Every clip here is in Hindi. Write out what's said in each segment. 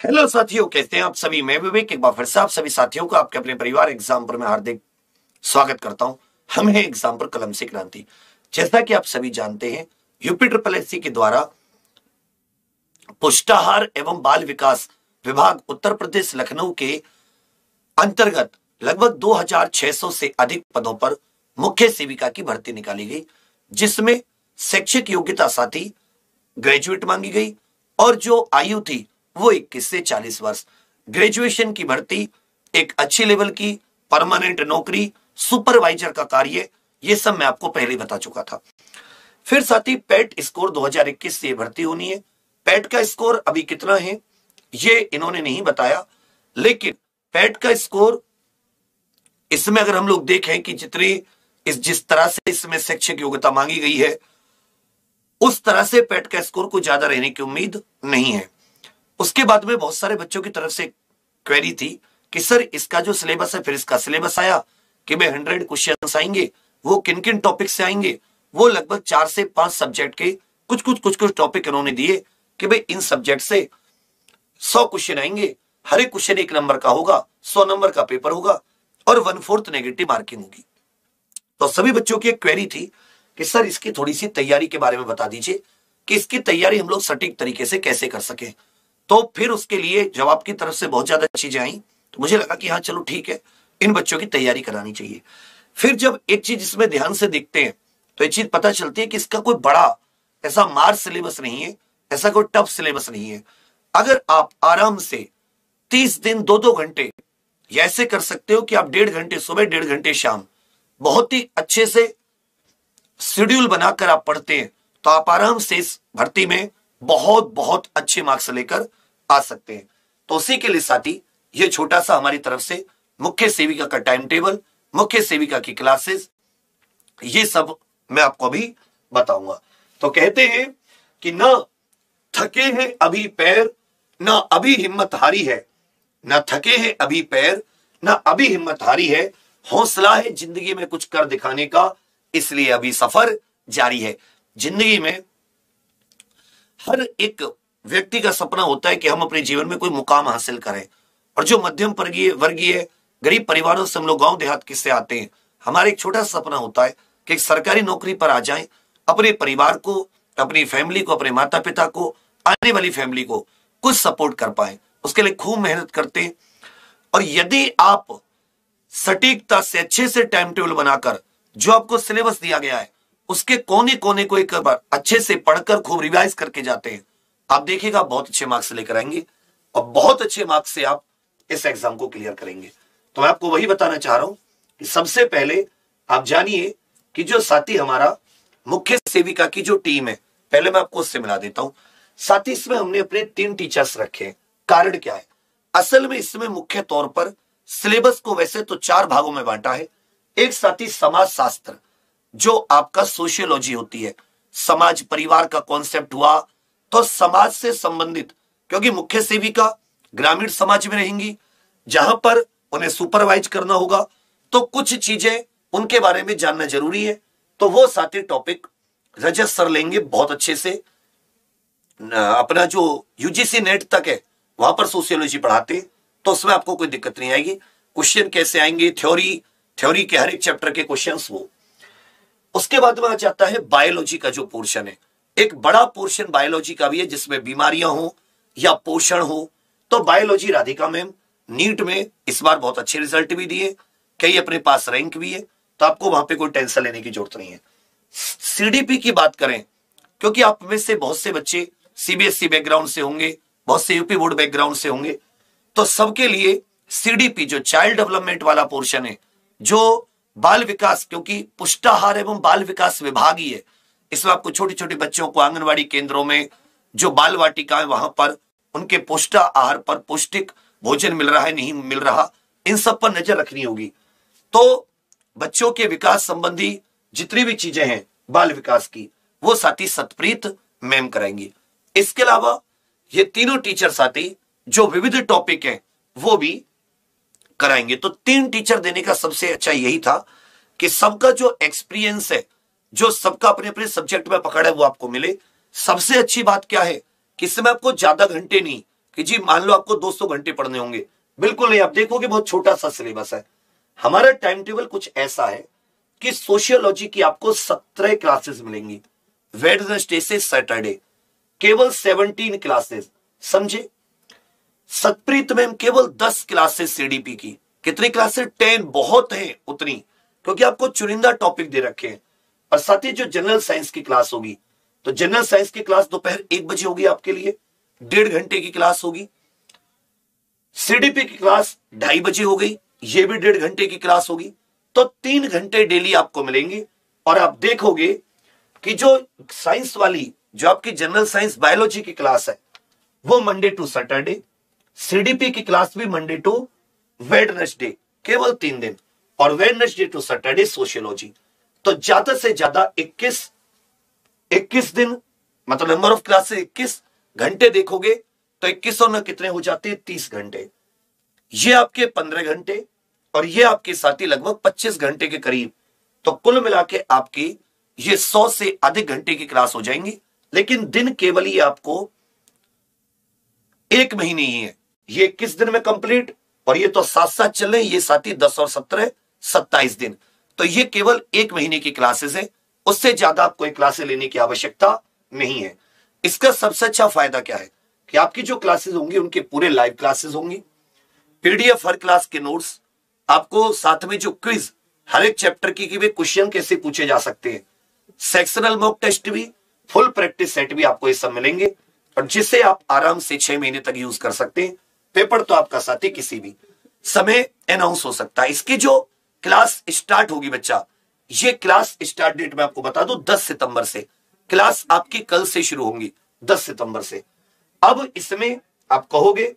हेलो साथियों, कैसे हैं आप सभी। मैं विवेक एक बार फिर से आप सभी साथियों को आपके अपने परिवार एग्जाम पर मैं हार्दिक स्वागत करता हूं। हम हैं एग्जाम पर कलम से क्रांति। जैसा कि आप सभी जानते हैं, यूपी ट्रिपल एससी के द्वारा पुष्टाहार एवं बाल विकास विभाग उत्तर प्रदेश लखनऊ के अंतर्गत लगभग 2600 से अधिक पदों पर मुख्य सेविका की भर्ती निकाली गई, जिसमें शैक्षिक योग्यता साथी ग्रेजुएट मांगी गई और जो आयु थी वो 21 से 40 वर्ष। ग्रेजुएशन की भर्ती, एक अच्छी लेवल की परमानेंट नौकरी, सुपरवाइजर का कार्य, ये सब मैं आपको पहले बता चुका था। फिर साथ ही पैट स्कोर 2021 से भर्ती होनी है। पैट का स्कोर अभी कितना है ये इन्होंने नहीं बताया, लेकिन पैट का स्कोर इसमें अगर हम लोग देखें कि जिस तरह से इसमें शैक्षिक योग्यता मांगी गई है, उस तरह से पैट का स्कोर को ज्यादा रहने की उम्मीद नहीं है। उसके बाद में बहुत सारे बच्चों की तरफ से क्वेरी थी कि सर इसका जो सिलेबस है, फिर इसका सिलेबस आया कि भाई 100 क्वेश्चंस आएंगे, वो किन किन टॉपिक से आएंगे। वो लगभग 4 से 5 सब्जेक्ट के कुछ टॉपिक इन्होंने दिए कि भाई इन सब्जेक्ट से 100 क्वेश्चन आएंगे, हर एक क्वेश्चन 1 नंबर का होगा, 100 नंबर का पेपर होगा और 1/4 नेगेटिव मार्किंग होगी। तो सभी बच्चों की एक क्वेरी थी कि सर इसकी थोड़ी सी तैयारी के बारे में बता दीजिए कि इसकी तैयारी हम लोग सटीक तरीके से कैसे कर सके। तो फिर उसके लिए जवाब की तरफ से बहुत ज्यादा चीजें आई, तो मुझे लगा कि हाँ चलो ठीक है, इन बच्चों की तैयारी करानी चाहिए। फिर जब एक चीज इसमें ध्यान से देखते हैं तो एक चीज पता चलती है कि इसका कोई बड़ा ऐसा मार सिलेबस नहीं है, ऐसा कोई टफ सिलेबस नहीं है। अगर आप आराम से 30 दिन 2-2 घंटे या ऐसे कर सकते हो कि आप 1.5 घंटे सुबह 1.5 घंटे शाम बहुत ही अच्छे से शेड्यूल बनाकर आप पढ़ते हैं, तो आप आराम से इस भर्ती में बहुत बहुत अच्छे मार्क्स लेकर आ सकते हैं। तो उसी के लिए साथी ये छोटा सा हमारी तरफ से मुख्य सेविका का टाइम टेबल, मुख्य सेविका की क्लासेस, ये सब मैं आपको अभी बताऊंगा। तो कहते हैं कि न थके हैं अभी पैर, न अभी हिम्मत हारी है, न थके हैं अभी पैर, न अभी हिम्मत हारी है, हौसला है जिंदगी में कुछ कर दिखाने का, इसलिए अभी सफर जारी है। जिंदगी में हर एक व्यक्ति का सपना होता है कि हम अपने जीवन में कोई मुकाम हासिल करें, और जो मध्यम वर्गीय गरीब परिवारों से हम लोग गांव देहात किससे आते हैं, हमारा एक छोटा सपना होता है कि एक सरकारी नौकरी पर आ जाएं, अपने परिवार को, अपनी फैमिली को, अपने माता पिता को, आने वाली फैमिली को कुछ सपोर्ट कर पाए। उसके लिए खूब मेहनत करते हैं। और यदि आप सटीकता से अच्छे से टाइम टेबल बनाकर जो आपको सिलेबस दिया गया है उसके कोने कोने को एक बार अच्छे से पढ़कर खूब रिवाइज करके जाते हैं, आप देखिएगा बहुत अच्छे मार्क्स लेकर आएंगे और बहुत अच्छे मार्क्स से आप इस एग्जाम को क्लियर करेंगे। तो मैं आपको वही बताना चाह रहा हूं कि सबसे पहले आप जानिए कि जो साथी हमारा मुख्य सेविका की जो टीम है, पहले मैं आपको उससे मिला देता हूं। साथी इसमें हमने अपने 3 टीचर्स रखे हैं। कारण क्या है, असल में इसमें मुख्य तौर पर सिलेबस को वैसे तो 4 भागों में बांटा है। एक साथी समाज शास्त्र, जो आपका सोशियोलॉजी होती है, समाज परिवार का कॉन्सेप्ट हुआ, तो समाज से संबंधित, क्योंकि मुख्य सेविका ग्रामीण समाज में रहेंगी जहां पर उन्हें सुपरवाइज करना होगा, तो कुछ चीजें उनके बारे में जानना जरूरी है। तो वो साथी टॉपिक रजत सर लेंगे बहुत अच्छे से। अपना जो यूजीसी नेट तक है वहां पर सोशियोलॉजी पढ़ाते हैं, तो उसमें आपको कोई दिक्कत नहीं आएगी। क्वेश्चन कैसे आएंगे, थ्योरी के हर एक चैप्टर के क्वेश्चंस वो। उसके बाद में आ जाता है बायोलॉजी का जो पोर्शन है। एक बड़ा पोर्शन बायोलॉजी का भी है जिसमें बीमारियां हो या पोषण हो। तो बायोलॉजी राधिका मैम नीट में इस बार बहुत अच्छे रिजल्ट भी दिए, कई अपने पास रैंक भी है, तो आपको वहां पे कोई टेंशन लेने की जरूरत नहीं है। सीडीपी की बात करें, क्योंकि आप में से बहुत से बच्चे सीबीएसई बैकग्राउंड से होंगे, बहुत से यूपी बोर्ड बैकग्राउंड से होंगे, तो सबके लिए सीडीपी जो चाइल्ड डेवलपमेंट वाला पोर्शन है, जो बाल विकास, क्योंकि पुष्टाहार एवं बाल विकास विभाग ही है, इसमें आपको छोटे छोटे बच्चों को आंगनवाड़ी केंद्रों में जो बाल वाटिकाएं वहां पर उनके पुष्टाहार पर पौष्टिक भोजन मिल रहा है नहीं मिल रहा, इन सब पर नजर रखनी होगी। तो बच्चों के विकास संबंधी जितनी भी चीजें हैं बाल विकास की, वो साथी सतप्रीत मैम कराएंगी। इसके अलावा ये तीनों टीचर साथी जो विविध टॉपिक हैं वो भी कराएंगे। तो 3 टीचर देने का सबसे अच्छा यही था कि सबका जो एक्सपीरियंस है, जो सबका अपने अपने सब्जेक्ट में पकड़ है, वो आपको मिले। सबसे अच्छी बात क्या है कि इसमें आपको ज्यादा घंटे नहीं, कि जी मान लो आपको 200 घंटे पढ़ने होंगे, बिल्कुल नहीं। आप देखोगे बहुत छोटा सा सिलेबस है। हमारा टाइम टेबल कुछ ऐसा है कि सोशियोलॉजी की आपको 17 क्लासेस मिलेंगी, वेडनेसडे से सैटरडे, केवल 17 क्लासेस, समझे। सतप्रीत मैम केवल 10 क्लासेस सीडीपी की। कितनी क्लासेस? 10। बहुत है उतनी, क्योंकि आपको चुनिंदा टॉपिक दे रखे हैं। और साथ ही जो जनरल साइंस की क्लास होगी, तो जनरल साइंस की क्लास दोपहर 1 बजे होगी आपके लिए, 1.5 घंटे की क्लास होगी। सीडीपी की क्लास 2:30 बजे हो गई, ये भी 1.5 घंटे की क्लास होगी। तो 3 घंटे डेली आपको मिलेंगे। और आप देखोगे कि जो साइंस वाली, जो आपकी जनरल साइंस बायोलॉजी की क्लास है, वो मंडे टू सैटरडे, सीडीपी की क्लास भी मंडे टू वेडनेसडे, केवल 3 दिन, और वेडनेसडे टू सैटरडे सोशियोलॉजी। तो ज्यादा से ज्यादा 21 दिन, मतलब नंबर ऑफ क्लासेस 21 घंटे देखोगे तो 21 और न कितने हो जाते हैं, 30 घंटे। ये आपके 15 घंटे और ये आपके साथी लगभग 25 घंटे के करीब। तो कुल मिला के आपकी ये 100 से अधिक घंटे की क्लास हो जाएंगी। लेकिन दिन केवल ही आपको 1 महीने ही है, ये 21 दिन में कंप्लीट, और ये तो साथ साथ चल रहे हैं, ये साथी 10 और 17 27 दिन। तो ये केवल 1 महीने की क्लासेस है, उससे ज्यादा आपको क्लासेस लेने की आवश्यकता नहीं है। इसका सबसे अच्छा फायदा क्या है कि आपकी जो क्लासेस होंगी उनके पूरे लाइव क्लासेस होंगी, पीडीएफ हर क्लास के नोट्स आपको, साथ में जो क्विज हर एक चैप्टर की वे क्वेश्चन कैसे पूछे जा सकते हैं, सेक्शनल मॉक टेस्ट भी, फुल प्रैक्टिस सेट भी आपको ये सब मिलेंगे, और जिसे आप आराम से 6 महीने तक यूज कर सकते हैं। पेपर तो आपका साथी किसी भी समय अनाउंस हो सकता है। इसकी जो क्लास स्टार्ट होगी बच्चा, ये क्लास स्टार्ट डेट में आपको बता दूं 10 सितंबर से, क्लास आपकी कल से शुरू होंगी 10 सितंबर से। अब इसमें आप कहोगे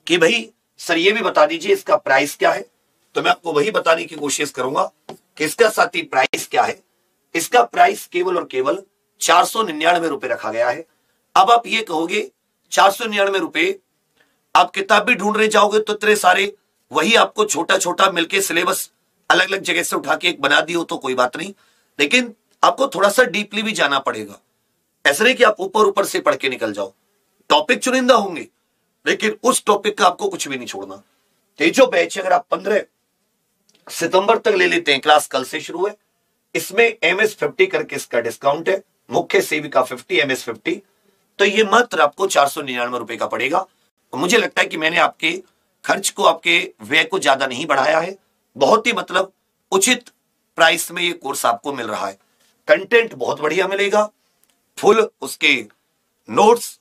कि भाई सर ये भी बता दीजिए इसका प्राइस क्या है, तो मैं आपको वही बताने की कोशिश करूंगा कि इसका साथी प्राइस क्या है। इसका प्राइस केवल और केवल 499 रुपए रखा गया है। अब आप ये कहोगे 499 रुपए, आप किताब भी ढूंढ रहे जाओगे तो इतने सारे, वही आपको छोटा छोटा मिलके सिलेबस अलग अलग जगह से उठा के एक बना दी हो तो कोई बात नहीं, लेकिन आपको थोड़ा सा डीपली भी जाना पड़ेगा। ऐसा नहीं कि आप ऊपर ऊपर से पढ़ के निकल जाओ, टॉपिक चुनिंदा होंगे, लेकिन उस टॉपिक का आपको कुछ भी नहीं छोड़ना। तो जो बैच अगर आप 15 सितंबर तक ले लेते हैं, क्लास कल से शुरू है, इसमें MS50 करके इसका डिस्काउंट है, मुख्य सेविका 50, MS50, तो ये मात्र आपको 499 रुपए का पड़ेगा। मुझे लगता है कि मैंने आपके खर्च को, आपके व्यय को ज्यादा नहीं बढ़ाया है, बहुत ही मतलब उचित प्राइस में ये कोर्स आपको मिल रहा है। कंटेंट बहुत बढ़िया मिलेगा, फुल उसके नोट्स,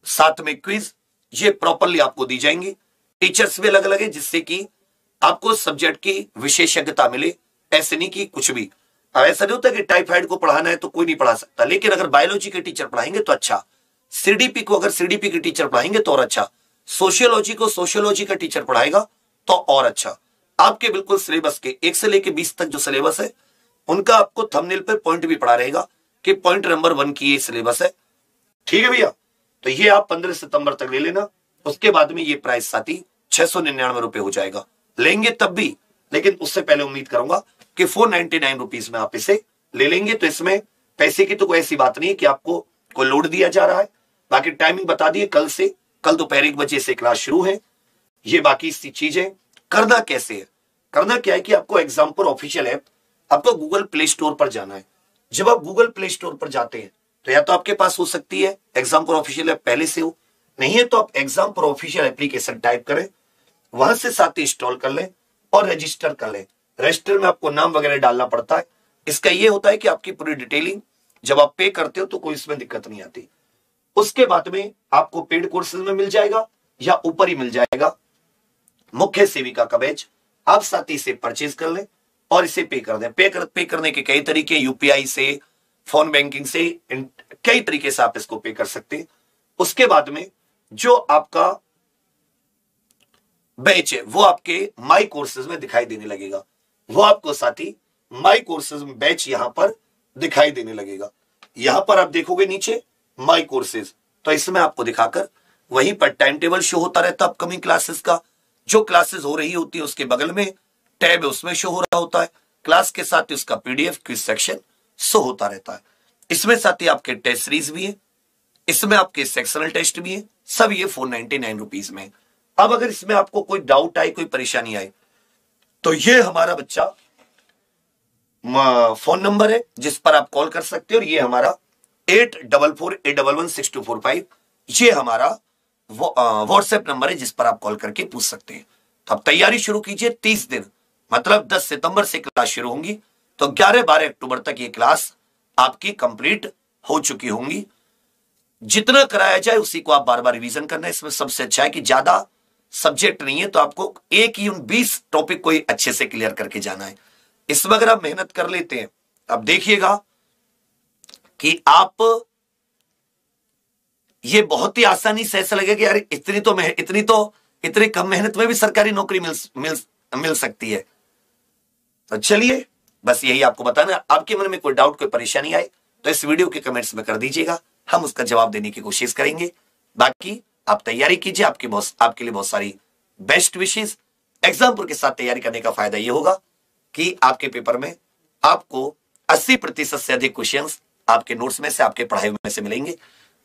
साथ में क्विज, ये प्रॉपरली आपको दी जाएंगी। टीचर्स भी अलग अलग है, जिससे कि आपको सब्जेक्ट की विशेषज्ञता मिले। ऐसे नहीं कि कुछ भी, अब ऐसा नहीं होता कि टाइफाइड को पढ़ाना है तो कोई नहीं पढ़ा सकता, लेकिन अगर बायोलॉजी के टीचर पढ़ाएंगे तो अच्छा, सीडीपी को अगर सीडीपी के टीचर पढ़ाएंगे तो और अच्छा, सोशियोलॉजी को सोशियोलॉजी का टीचर पढ़ाएगा तो और अच्छा। आपके बिल्कुल सिलेबस के 1 से लेकर 20 तक जो सिलेबस है, उनका आपको थंबनेल पे पॉइंट भी पढ़ा रहेगा कि पॉइंट नंबर 1 की ये सिलेबस है। ठीक है भैया, तो ये आप 15 सितंबर तक ले लेना। उसके बाद में ये प्राइस साथी 699 रुपए हो जाएगा, लेंगे तब भी, लेकिन उससे पहले उम्मीद करूंगा कि 499 रुपीज में आप इसे ले लेंगे। तो इसमें पैसे की तो कोई ऐसी बात नहीं है कि आपको कोई लोड दिया जा रहा है। बाकी टाइमिंग बता दिए, कल दोपहर 1 बजे से क्लास शुरू है। ये बाकी चीजें करना कैसे है, करना क्या है कि आपको एग्जाम्पल ऑफिशियल ऐप, आपको गूगल प्ले स्टोर पर जाना है। जब आप गूगल प्ले स्टोर पर जाते हैं तो या तो आपके पास हो सकती है एग्जाम्पल ऑफिशियल ऐप पहले से हो, नहीं है तो आप एग्जाम्पल ऑफिशियल एप्लीकेशन टाइप करें, वहां से साथ ही इंस्टॉल कर लें और रजिस्टर कर लें। रजिस्टर में आपको नाम वगैरह डालना पड़ता है। इसका ये होता है कि आपकी पूरी डिटेलिंग जब आप पे करते हो तो कोई इसमें दिक्कत नहीं आती। उसके बाद में आपको पेड कोर्सेज में मिल जाएगा या ऊपर ही मिल जाएगा मुख्य सेविका का बैच। आप साथ ही इसे परचेज कर लें और इसे पे कर दें। पे करने के कई तरीके, यूपीआई से, फोन बैंकिंग से, कई तरीके से आप इसको पे कर सकते हैं। उसके बाद में जो आपका बैच है वो आपके माई कोर्सेज में दिखाई देने लगेगा। वो आपको साथी माई कोर्सेज में बैच यहां पर दिखाई देने लगेगा। यहां पर आप देखोगे नीचे माई कोर्सेज, तो इसमें आपको दिखाकर वहीं पर टाइम टेबल शो होता रहता है अपकमिंग क्लासेस का। जो क्लासेस हो रही होती है उसके बगल में टैब है, उसमें शो हो रहा होता है। क्लास के साथ ही उसका पीडीएफ क्विज सेक्शन शो होता रहता है। इसमें साथ ही आपके टेस्ट सीरीज भी है, इसमें आपके सेक्शनल टेस्ट भी है, सब ये 499 रुपीज में। अब अगर इसमें आपको कोई डाउट आए, कोई परेशानी आए, तो ये हमारा बच्चा फोन नंबर है जिस पर आप कॉल कर सकते हो, और ये हमारा 8448116245 ये हमारा व्हाट्सएप नंबर है जिस पर आप कॉल करके पूछ सकते हैं। तो अब तैयारी शुरू कीजिए। 30 दिन मतलब 10 सितंबर से क्लास शुरू होंगी, तो 11-12 अक्टूबर तक ये क्लास आपकी कंप्लीट हो चुकी होंगी। जितना कराया जाए उसी को आप बार बार रिवीजन करना है। इसमें सबसे अच्छा है कि ज्यादा सब्जेक्ट नहीं है, तो आपको एक ही 20 टॉपिक को अच्छे से क्लियर करके जाना है। इसमें अगर आप मेहनत कर लेते हैं, अब देखिएगा कि आप ये बहुत ही आसानी से ऐसा लगेगा कि यार इतनी कम मेहनत में भी सरकारी नौकरी मिल सकती है। तो चलिए, बस यही आपको बताना। आपके मन में कोई डाउट, कोई परेशानी आए तो इस वीडियो के कमेंट्स में कर दीजिएगा, हम उसका जवाब देने की कोशिश करेंगे। बाकी आप तैयारी कीजिए, आपके लिए बहुत सारी बेस्ट विशेष। एग्जाम्पल के साथ तैयारी करने का फायदा यह होगा कि आपके पेपर में आपको 80% से अधिक क्वेश्चंस आपके नोट्स में से, आपके पढ़ाई में से मिलेंगे,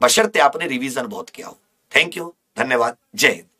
बशर्ते आपने रिवीजन बहुत किया हो। थैंक यू, धन्यवाद, जय हिंद।